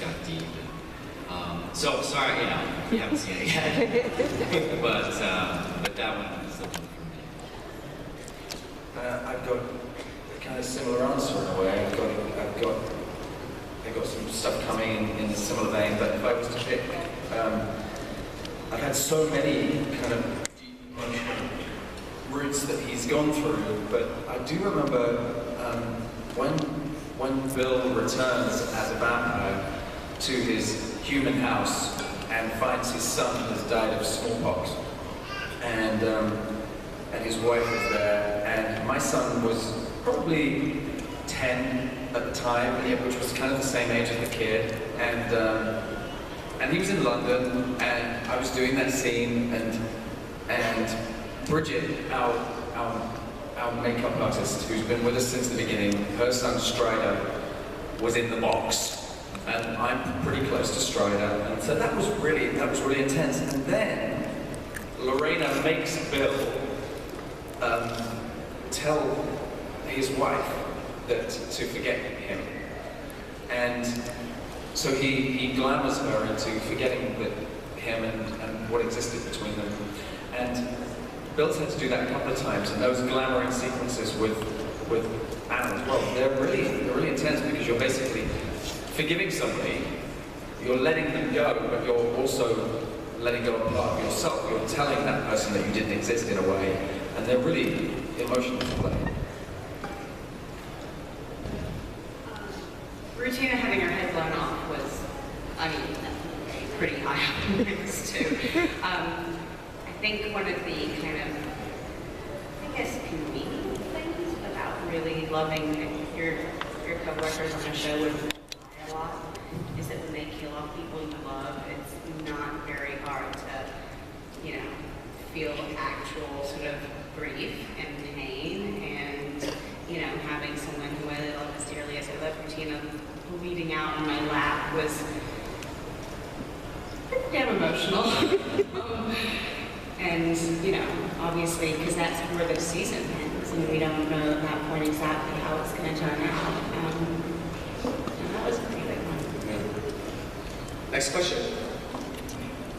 got deep. So sorry, you haven't seen it yet. but that one is the one for me. I've got a kind of similar answer in a way. I've got some stuff coming in a similar vein, but if I was to pick, I've had so many kind of deep emotional routes that he's gone through, but I do remember when Bill returns as a vampire to his human house and finds his son has died of smallpox, and his wife is there, and my son was probably 10 at the time, which was kind of the same age as the kid, and he was in London, and I was doing that scene, and Bridget, our makeup artist, who's been with us since the beginning, her son Strider was in the box. And I'm pretty close to Strider, and so that was really intense. And then Lorena makes Bill tell his wife that to forget him, and so he glamours her into forgetting him and what existed between them. And Bill's had to do that a couple of times, and those glamoring sequences with Anna as well, they're really intense, because you're basically forgiving somebody, you're letting them go, but you're also letting go of part of yourself. You're telling that person that you didn't exist in a way, and they're really emotional to play. Rutina having her head blown off was, pretty high up in the list too. I think one of the kind of, convenient things about really loving your co-workers on a show with a lot is that when they kill off people you love, it's not very hard to, feel actual sort of grief and pain, and, having someone who I love as dearly as I love Rutina bleeding out in my lap was damn emotional. And, obviously, because that's where the season ends, and we don't know at that point exactly how it's going to turn out. And that was a pretty big one. Next question.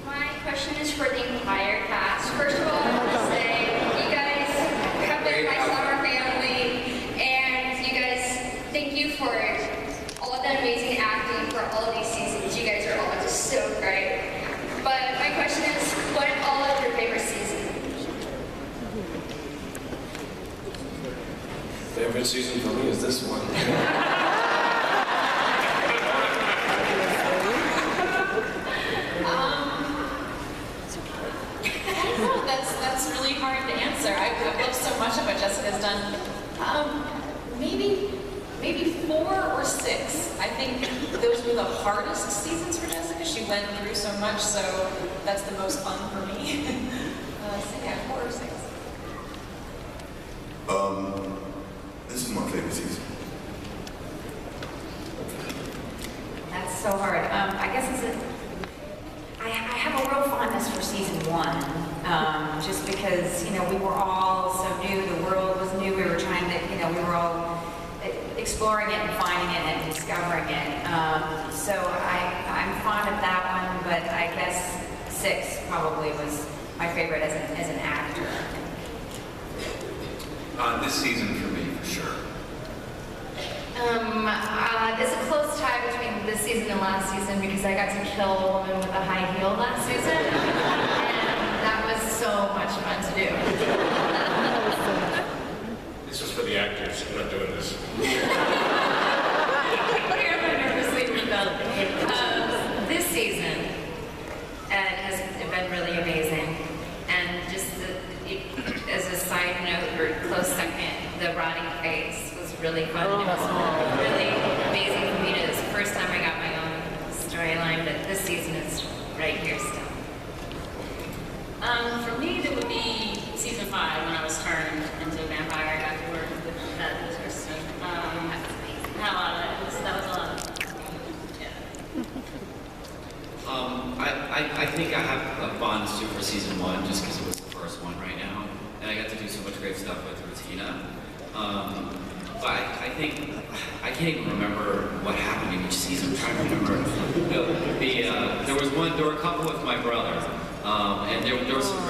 My question is for the entire cast. First of all, I want to say you guys have been my summer family, and you guys, thank you for all of the amazing acting for all of these seasons. You guys are all just so great. But my question is, what all of your favorite seasons? Favorite season for me is this one. That's really hard to answer. I've loved so much of what Jessica's done. Maybe 4 or 6. I think those were the hardest seasons for Jessica. She went through so much, so that's the most fun for me. So yeah, 4 or 6. This is my favorite season. That's so hard. I guess I have a real fondness for season 1, just because, we were all so new, the world was new, we were trying to, we were all exploring it and finding it and discovering it. So I'm fond of that one, but I guess 6 probably was my favorite as an actor. This season for me, for sure. There's a close tie between this season and last season, because I got to kill a woman with a high heel last season, and that was so much fun to do. This was for the actors. I'm not doing this. This season has been really amazing, and just as a side note or close second, the rotting face was really fun. It was really amazing for me. It was the first time I got my own storyline, but this season is right here still. For me, it would be season 5 when I was turned into a vampire. I got to work with that with Kristen. Had a lot of it. That was a lot of fun. I think I have a bond too for season 1, just because it was the first one right now, and I got to do so much great stuff with Rutina. But I think I can't even remember what happened in each season. I'm trying to remember there were a couple with my brother, and there was some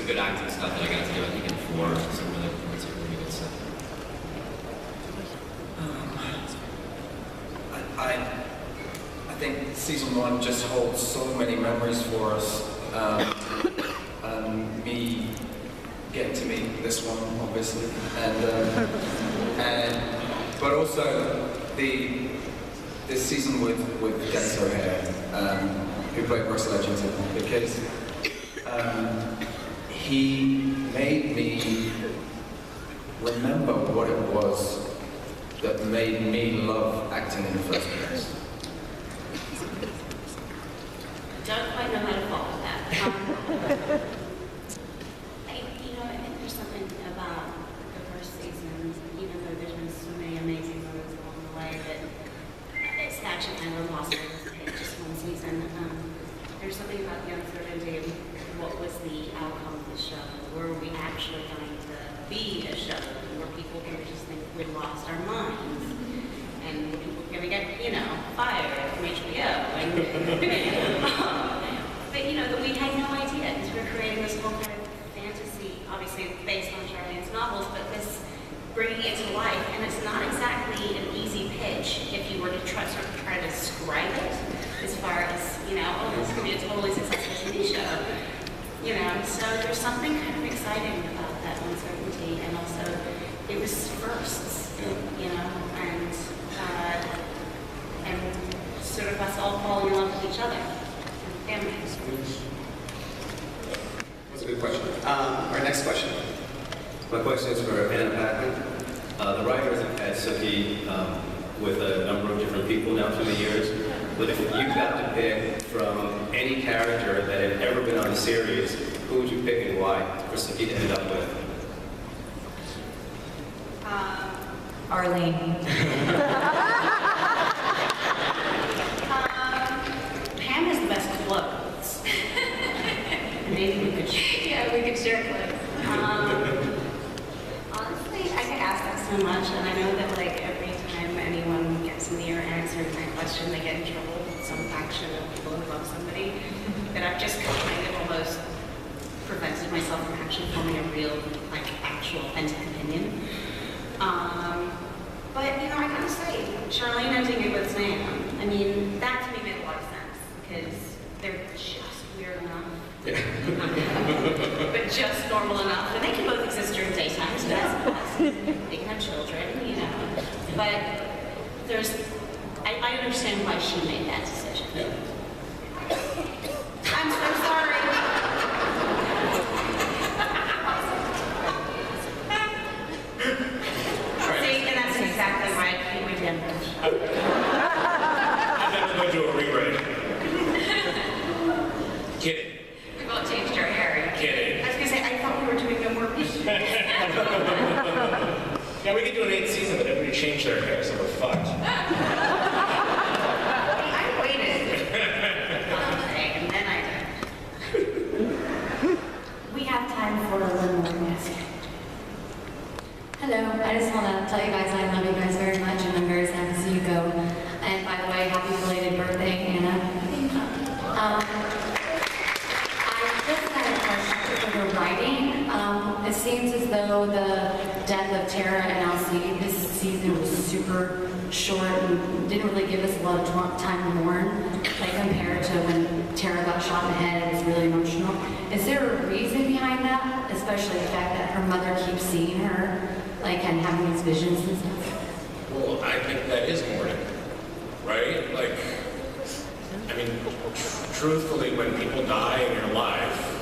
good acting stuff that I got to do. I think in 4, some really good stuff. I think season 1 just holds so many memories for us. Me getting to meet this one, obviously, but also this season with Dennis O'Hare, who played Russell Edgerton, because he made me remember what it was that made me love acting in the first place. Don't quite know how to follow that. I think there's something about the first season, even though there's been so many amazing moments along the way, that it's actually kind of lost just one season. There's something about the uncertainty of what was the outcome of the show. Were we actually going to be a show where people can just think we lost our minds? And people are going to get, fired from HBO. But, that we had no idea, because we were creating this whole kind of fantasy, obviously based on Charlene's novels, but this bringing it to life. And it's not exactly an easy pitch if you were to try to describe it, as far as, this could be a totally successful TV show. So there's something kind of exciting about that uncertainty, and also it was firsts, and sort of us all falling in love with each other. Families. That's a good question. Our next question. My question is for Anna Paquin. The writers have had Sookie with a number of different people now through the years. But if you got to pick from any character that had ever been on the series, who would you pick and why for Sookie to end up with? Arlene. Pam has the best clothes. Maybe we could share. Yeah, we could share clothes. Honestly, I get asked that so much, and I know that every time anyone gets near answering that question, they get in trouble with some faction of people who love somebody. That I've just kind of almost prevented myself from actually forming a real, actual authentic opinion. But I gotta say, Charlene ending it with Sam, that to me made a lot of sense, because they're just weird enough. But just normal enough. And they can both exist during daytime, so that's plus. They can have children, But I understand why she made that decision. Yeah. I'm so sorry. See, and that's exactly why I keep my damn I'm never going to do a rewrite. Kidding. We've all changed our hair. Kidding. I was going to say, I thought we were doing no more pieces. Yeah, we could do an 8th season, but everybody changed their hair, so we're fucked. I waited. And then I did. We have time for one more yes. Hello, I just want to tell you guys I love you guys very much, and I'm very sad to see you go. And by the way, happy belated birthday, Anna. I just had a question for the writing. It seems as though the death of Tara and Alcide this season was super short and didn't really give us a lot of time to mourn, compared to when Tara got shot in the head. It was really emotional. Is there a reason behind that? Especially the fact that her mother keeps seeing her, and having these visions and stuff? Well, I think that is mourning, right? Truthfully, when people die in your life,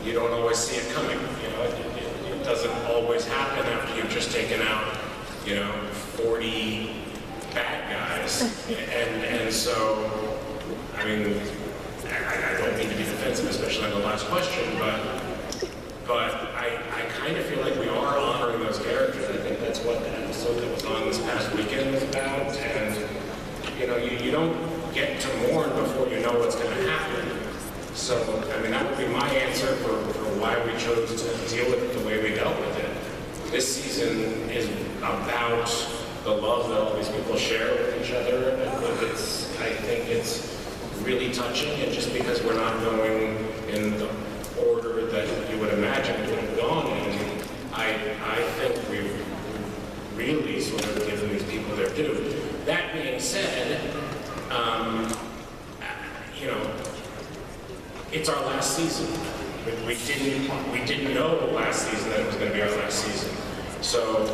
you don't always see it coming. It doesn't always happen after you've just taken out, 40 bad guys. And so, I don't mean to be defensive, especially on the last question, but I kind of feel like we are honoring those characters. I think that's what the episode that was on this past weekend was about. And, you don't get to mourn before you know what's going to happen. So, that would be my answer for why we chose to deal with it the way we dealt with it. This season is about the love that all these people share with each other. I think it's really really touching, and just because we're not going in the order that you would imagine it would have gone in, I think we've really sort of given these people their due. That being said, you know, it's our last season. We didn't know last season that it was going to be our last season. So,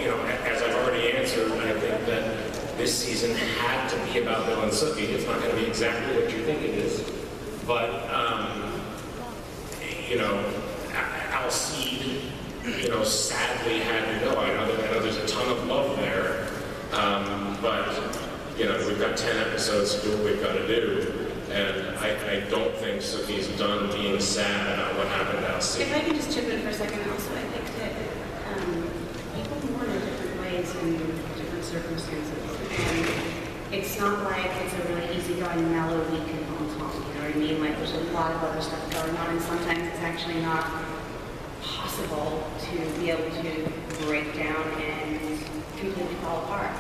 you know, as I've already answered, I think that this season had to be about Bill and Sookie. It's not going to be exactly what you think it is, but you know, Alcide, you know, sadly had to go. I know there's a ton of love there, but you know, we've got 10 episodes to do what we've got to do. And I don't think Sookie's done being sad about what happened to Alcide. If I could just chip in for a second also, I think that people mourn in different ways in different circumstances. And it's not like it's a really easygoing, mellow week in Hong Kong, you know what I mean? Like there's a lot of other stuff going on, and sometimes it's actually not possible to be able to break down and completely fall apart.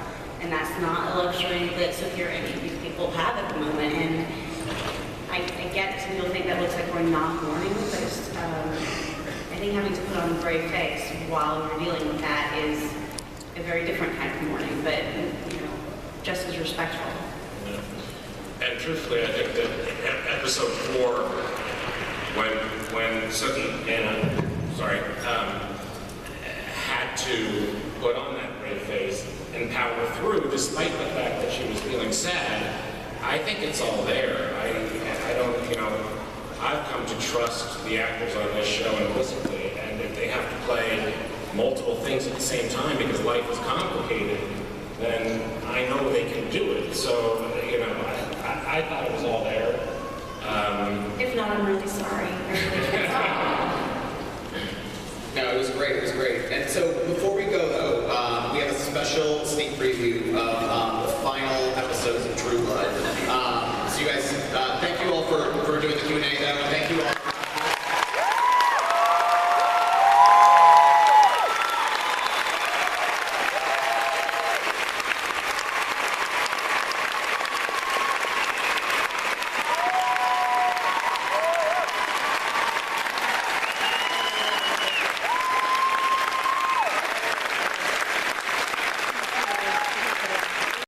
And that's not a luxury that Sookie or any of these people have at the moment. And I get some people think that looks like we're not mourning, but I think having to put on a brave face while we're dealing with that is a very different kind of mourning, but you know, just as respectful. Yeah. And truthfully, I think that episode 4, when Sookie had to put on that brave face and power through, despite the fact that she was feeling sad, I think it's all there. I don't, you know, I've come to trust the actors on this show implicitly, and if they have to play multiple things at the same time because life is complicated, then I know they can do it. So, you know, I thought it was all there. If not, I'm really sorry. No, it was great. It was great. And so before we go, though, we have a special sneak preview of the final episodes of True Blood. So you guys, thank you all for doing the Q&A, though. Thank you all.